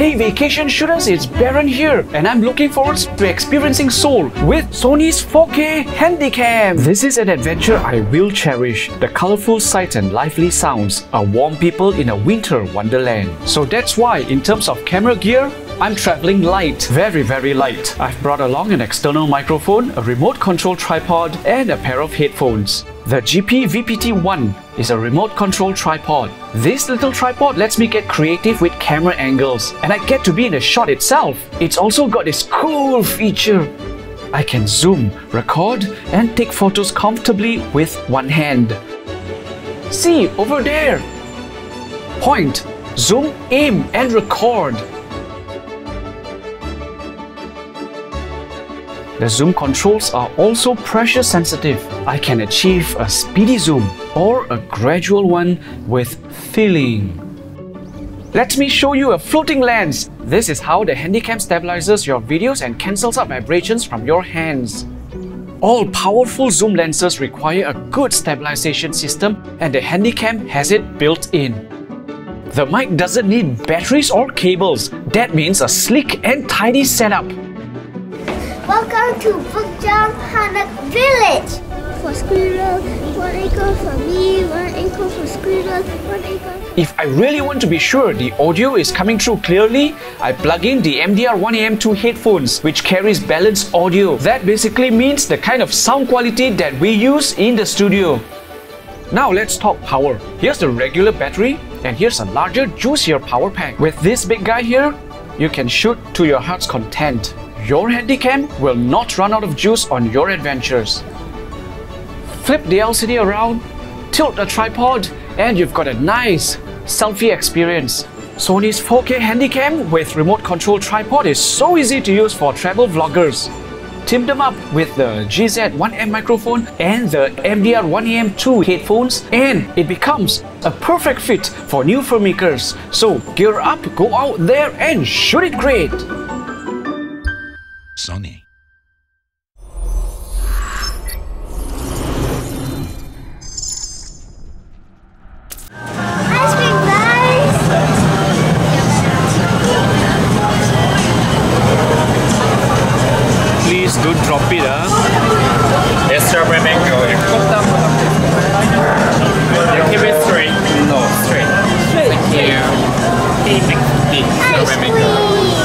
Hey vacation shooters, it's Baron here and I'm looking forward to experiencing Seoul with Sony's 4K Handycam. This is an adventure I will cherish. The colorful sights and lively sounds are warm people in a winter wonderland. So that's why in terms of camera gear, I'm traveling light, very light. I've brought along an external microphone, a remote control tripod and a pair of headphones. The GP VPT-1 is a remote control tripod. This little tripod lets me get creative with camera angles and I get to be in the shot itself. It's also got this cool feature. I can zoom, record and take photos comfortably with one hand. See, over there! Point, zoom, aim and record. The zoom controls are also pressure sensitive. I can achieve a speedy zoom or a gradual one with feeling. Let me show you a floating lens. This is how the Handycam stabilizes your videos and cancels out vibrations from your hands. All powerful zoom lenses require a good stabilization system and the Handycam has it built in. The mic doesn't need batteries or cables. That means a sleek and tidy setup. Welcome to Bukjang Hanak Village. For squirrel, 1 acre for me, 1 acre for squirrel, 1 acre. If I really want to be sure the audio is coming through clearly, I plug in the MDR1AM2 headphones, which carries balanced audio. That basically means the kind of sound quality that we use in the studio. Now let's talk power. Here's the regular battery and here's a larger, juicier power pack. With this big guy here, you can shoot to your heart's content. Your Handycam will not run out of juice on your adventures. Flip the LCD around, tilt the tripod, and you've got a nice selfie experience. Sony's 4K Handycam with remote control tripod is so easy to use for travel vloggers. Team them up with the GZ1M microphone and the MDR1AM2 headphones and it becomes a perfect fit for new filmmakers. So gear up, go out there and shoot it great! Sony. Ice cream, guys! Please don't drop it, Yes, strawberry mango. You keep it straight. No, straight. Thank you. Big strawberry mango.